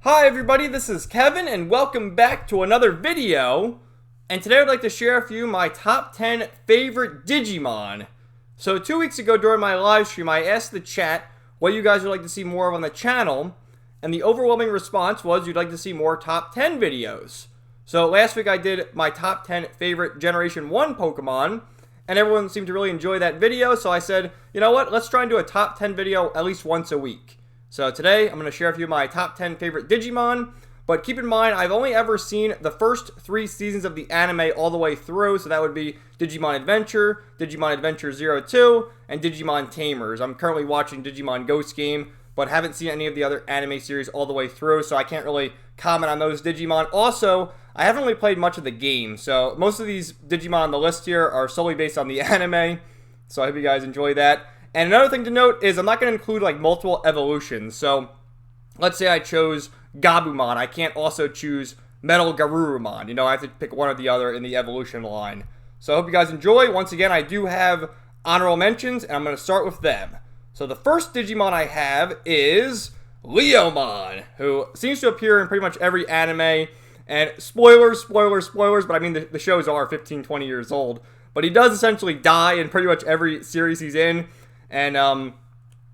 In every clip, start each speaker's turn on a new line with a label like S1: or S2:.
S1: Hi everybody, this is Kevin and welcome back to another video. And today I'd like to share with you my top 10 favorite Digimon. So 2 weeks ago during my live stream, I asked the chat what you guys would like to see more of on the channel. And the overwhelming response was you'd like to see more top 10 videos. So last week I did my top 10 favorite Generation 1 Pokemon. And everyone seemed to really enjoy that video. So I said, you know what, let's try and do a top 10 video at least once a week. So today, I'm going to share with you my top 10 favorite Digimon, but keep in mind, I've only ever seen the first 3 seasons of the anime all the way through, so that would be Digimon Adventure, Digimon Adventure 02, and Digimon Tamers. I'm currently watching Digimon Ghost Game, but haven't seen any of the other anime series all the way through, so I can't really comment on those Digimon. Also, I haven't really played much of the game, so most of these Digimon on the list here are solely based on the anime, so I hope you guys enjoy that. And another thing to note is I'm not going to include like multiple evolutions. So let's say I chose Gabumon. I can't also choose Metal Garurumon. You know, I have to pick one or the other in the evolution line. So I hope you guys enjoy. Once again, I do have honorable mentions, and I'm going to start with them. So the first Digimon I have is Leomon, who seems to appear in pretty much every anime. And spoilers, but I mean the shows are 15, 20 years old. But he does essentially die in pretty much every series he's in. And,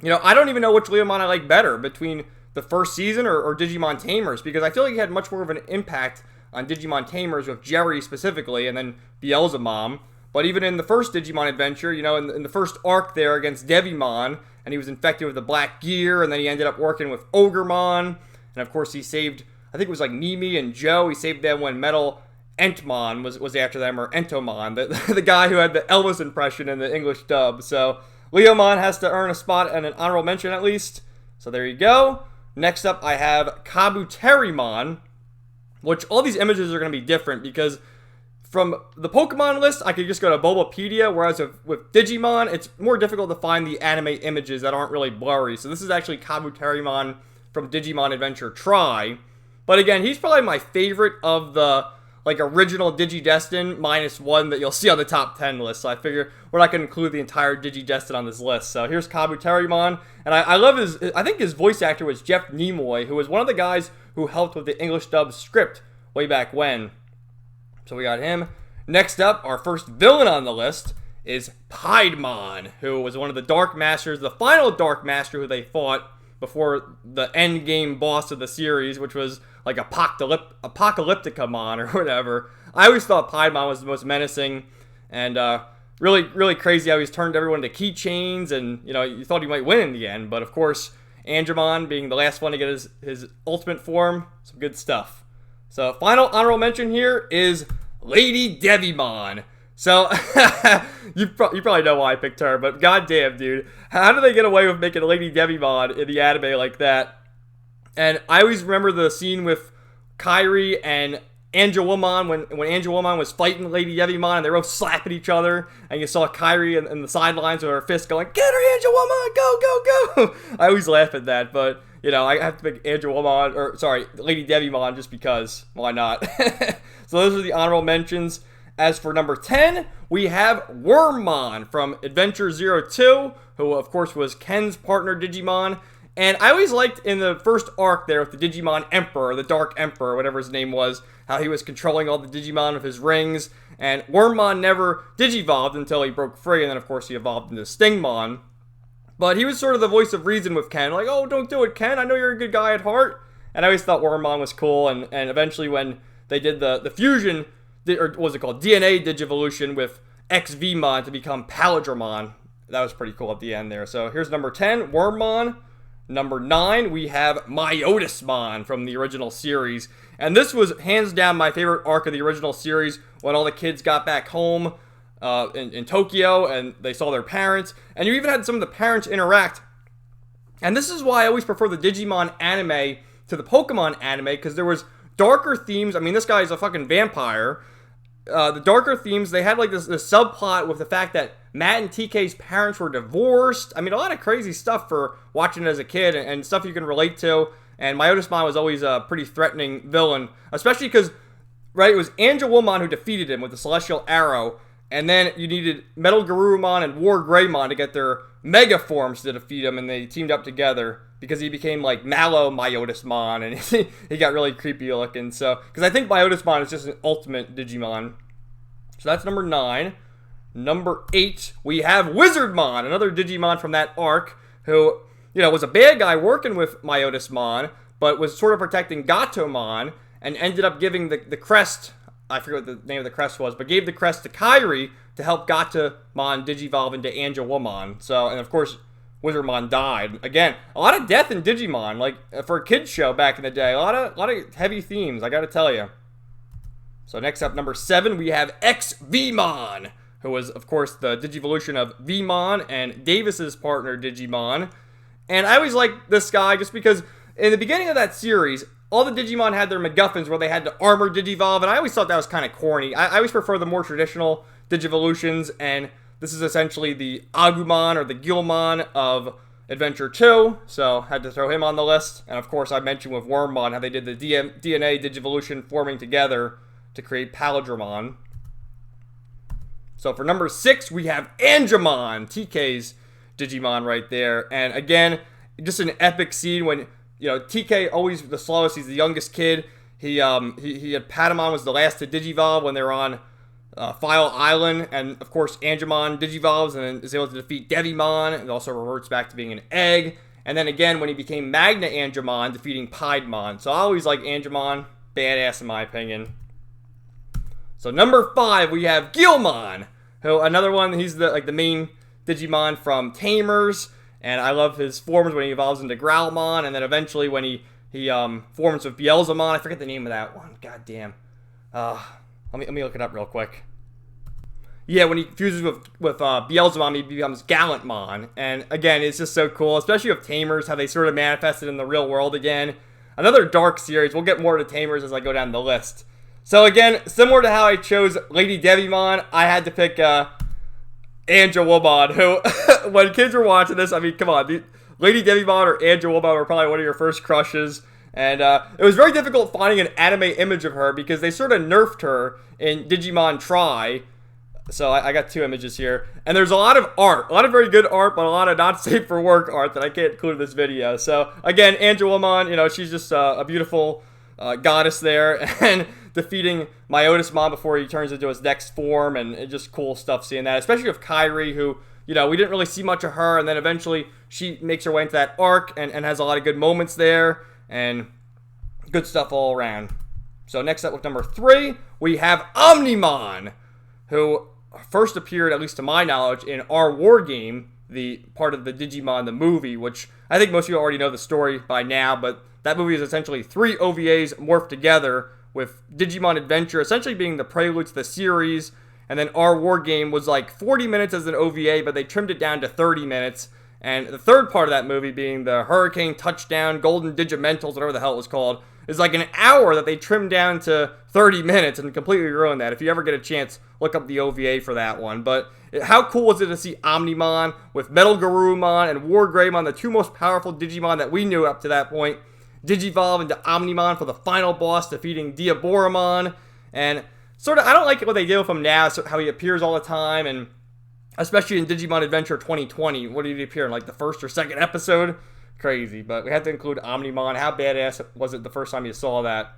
S1: you know, I don't even know which Leomon I like better between the first season or Digimon Tamers, because I feel like he had much more of an impact on Digimon Tamers with Jerry specifically, and then Beelzemon. But even in the first Digimon Adventure, you know, in the first arc there against Devimon, and he was infected with the black gear, and then he ended up working with Ogremon, and of course he saved, I think it was like Mimi and Joe, he saved them when Metal Entmon was after them, or Entomon, the guy who had the Elvis impression in the English dub. So Leomon has to earn a spot and an honorable mention at least. So there you go. Next up, I have Kabutarimon, which all these images are going to be different because from the Pokemon list, I could just go to Bulbapedia, whereas with Digimon, it's more difficult to find the anime images that aren't really blurry. So this is actually Kabutarimon from Digimon Adventure Tri. But again, he's probably my favorite of the like original Digidestin -1 that you'll see on the top 10 list. So I figure we're not going to include the entire Digidestin on this list. So here's Kabutarimon. And I love I think his voice actor was Jeff Nimoy, who was one of the guys who helped with the English dub script way back when. So we got him. Next up, our first villain on the list is Piedmon, who was one of the Dark Masters, the final Dark Master who they fought before the end game boss of the series, which was like Apocalypticamon or whatever. I always thought Piedmon was the most menacing, and really crazy how he's turned everyone into keychains, and you know, you thought he might win in the end, but of course, Agumon being the last one to get his ultimate form, some good stuff. So final honorable mention here is Lady Devimon. So, you probably know why I picked her, but goddamn, dude. How do they get away with making Lady Devimon in the anime like that? And I always remember the scene with Kairi and Agumon when Agumon was fighting Lady Devimon, and they were both slapping each other, and you saw Kairi in the sidelines with her fist going, "Get her, Agumon! Go, go, go!" I always laugh at that, but, you know, I have to pick Lady Devimon just because. Why not? So those are the honorable mentions. As for number 10, we have Wormmon from Adventure 02, who of course was Ken's partner Digimon. And I always liked in the first arc there with the Digimon Emperor, the Dark Emperor, whatever his name was, how he was controlling all the Digimon with his rings. And Wormmon never digivolved until he broke free, and then of course he evolved into Stingmon. But he was sort of the voice of reason with Ken, like, "Oh, don't do it, Ken, I know you're a good guy at heart." And I always thought Wormmon was cool, and eventually when they did the fusion, or what was it called, DNA Digivolution with XVmon to become Paladramon. That was pretty cool at the end there. So here's number 10, Wormmon. Number 9, we have Myotismon from the original series. And this was hands down my favorite arc of the original series, when all the kids got back home in Tokyo and they saw their parents. And you even had some of the parents interact. And this is why I always prefer the Digimon anime to the Pokemon anime, because there was darker themes. I mean, this guy's a fucking vampire. The darker themes, they had like this subplot with the fact that Matt and TK's parents were divorced. I mean, a lot of crazy stuff for watching it as a kid, and stuff you can relate to. And Myotismon was always a pretty threatening villain, especially because, right, it was Agumon who defeated him with the Celestial Arrow. And then you needed Metal Garurumon and War Greymon to get their Mega Forms to defeat him, and they teamed up together because he became like Mallow Myotismon, and he got really creepy looking. So, because I think Myotismon is just an ultimate Digimon. So that's number 9. Number 8, we have Wizardmon, another Digimon from that arc, who, you know, was a bad guy working with Myotismon, but was sort of protecting Gatomon, and ended up giving the crest, I forget what the name of the crest was, but gave the crest to Kairi to help Gatomon digivolve into Angelomon. So, and of course, Wizardmon died. Again, a lot of death in Digimon, like for a kid's show back in the day. A lot of heavy themes, I gotta tell you. So next up, number 7, we have X-Vmon, who was, of course, the Digivolution of Vmon and Davis's partner, Digimon. And I always liked this guy just because in the beginning of that series, all the Digimon had their MacGuffins where they had to armor Digivolve, and I always thought that was kind of corny. I always prefer the more traditional Digivolutions, and this is essentially the Agumon or the Guilmon of Adventure 2, so had to throw him on the list. And of course, I mentioned with Wormmon how they did the DNA Digivolution forming together to create Paladramon. So for number 6, we have Angemon, TK's Digimon right there. And again, just an epic scene when, you know, TK always the slowest. He's the youngest kid. He had Patamon was the last to Digivolve when they were on File Island, and of course Angemon Digivolves and then is able to defeat Devimon, and also reverts back to being an egg. And then again when he became Magna Angemon, defeating Piedmon. So I always like Angemon, badass in my opinion. So number 5, we have Guilmon, who another one. He's the main Digimon from Tamers, and I love his forms when he evolves into Growlmon, and then eventually when he forms with Beelzemon. I forget the name of that one. God damn. Let me look it up real quick. Yeah, when he fuses with Beelzemon, he becomes Gallantmon, and again, it's just so cool, especially with Tamers, how they sort of manifested in the real world again. Another dark series. We'll get more to Tamers as I go down the list. So again, similar to how I chose Lady Devimon, I had to pick Angelomon, who, when kids were watching this, I mean, come on, Lady Devimon or Angelomon were probably one of your first crushes, and it was very difficult finding an anime image of her because they sort of nerfed her in Digimon Tri. So I got 2 images here, and there's a lot of art, a lot of very good art, but a lot of not safe for work art that I can't include in this video. So again, Angelomon, you know, she's just a beautiful goddess there, and defeating Myotismon before he turns into his next form, and it's just cool stuff seeing that, especially with Kairi, who, you know, we didn't really see much of her, and then eventually she makes her way into that arc and has a lot of good moments there, and good stuff all around. So next up with number 3, we have Omnimon, who first appeared, at least to my knowledge, in our war game, the part of the Digimon, the movie, which I think most of you already know the story by now, but that movie is essentially 3 OVAs morphed together, with Digimon Adventure essentially being the prelude to the series, and then our war game was like 40 minutes as an OVA, but they trimmed it down to 30 minutes, and the third part of that movie being the Hurricane Touchdown Golden Digimentals, whatever the hell it was called, is like an hour that they trimmed down to 30 minutes and completely ruined that. If you ever get a chance, look up the OVA for that one. But how cool was it to see Omnimon with Metal Garurumon and War Greymon, the 2 most powerful Digimon that we knew up to that point, Digivolve into Omnimon for the final boss, defeating Diaboromon. And sort of, I don't like what they did with him now, so how he appears all the time, and especially in Digimon Adventure 2020. What did he appear in, like the 1st or 2nd episode? Crazy, but we had to include Omnimon. How badass was it the first time you saw that?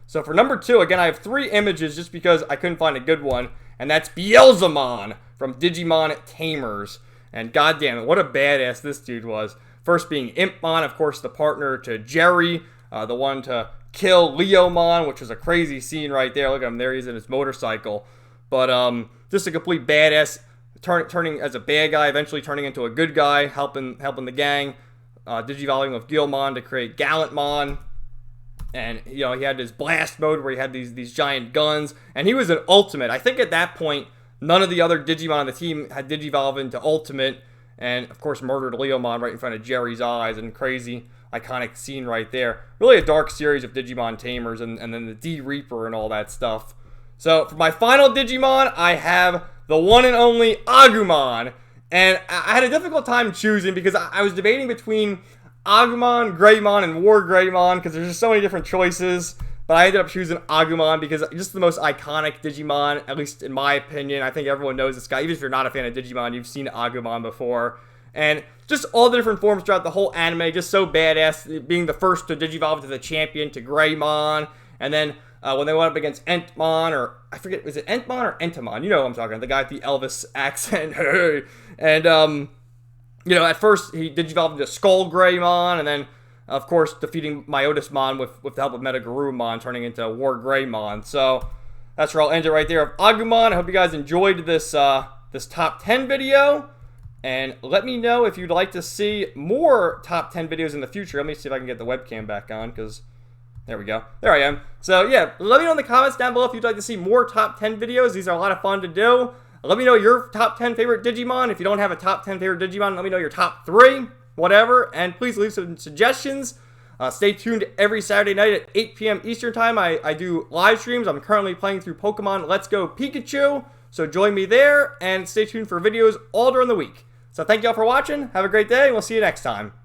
S1: So for number 2, again, I have 3 images just because I couldn't find a good one, and that's Beelzemon from Digimon Tamers. And goddamn it, what a badass this dude was. First being Impmon, of course, the partner to Jerry, the one to kill Leomon, which was a crazy scene right there. Look at him there, he's in his motorcycle. But just a complete badass, turning as a bad guy, eventually turning into a good guy, helping the gang, digivolving with Guilmon to create Gallantmon. And, you know, he had his blast mode where he had these giant guns, and he was an ultimate. I think at that point, none of the other Digimon on the team had digivolved into ultimate, and of course murdered Leomon right in front of Jerry's eyes, and crazy iconic scene right there. Really a dark series of Digimon Tamers, and then the D-Reaper and all that stuff. So for my final Digimon, I have the one and only Agumon, and I had a difficult time choosing because I was debating between Agumon, Greymon, and War Greymon because there's just so many different choices. But I ended up choosing Agumon because just the most iconic Digimon, at least in my opinion. I think everyone knows this guy. Even if you're not a fan of Digimon, you've seen Agumon before. And just all the different forms throughout the whole anime, just so badass. Being the first to Digivolve to the champion, to Greymon. And then when they went up against Entmon, or I forget, was it Entmon or Entomon? You know what I'm talking about. The guy with the Elvis accent. And, you know, at first he Digivolved into Skull Greymon, and then, of course, defeating Myotismon with the help of Metagarurumon, turning into War Greymon. So that's where I'll end it right there of Agumon. I hope you guys enjoyed this this top 10 video. And let me know if you'd like to see more top 10 videos in the future. Let me see if I can get the webcam back on, because there we go. There I am. So yeah, let me know in the comments down below if you'd like to see more top 10 videos. These are a lot of fun to do. Let me know your top 10 favorite Digimon. If you don't have a top 10 favorite Digimon, let me know your top 3, whatever. And please leave some suggestions. Stay tuned every Saturday night at 8 p.m. Eastern Time. I do live streams. I'm currently playing through Pokemon Let's Go Pikachu. So join me there and stay tuned for videos all during the week. So thank y'all for watching. Have a great day. We'll see you next time.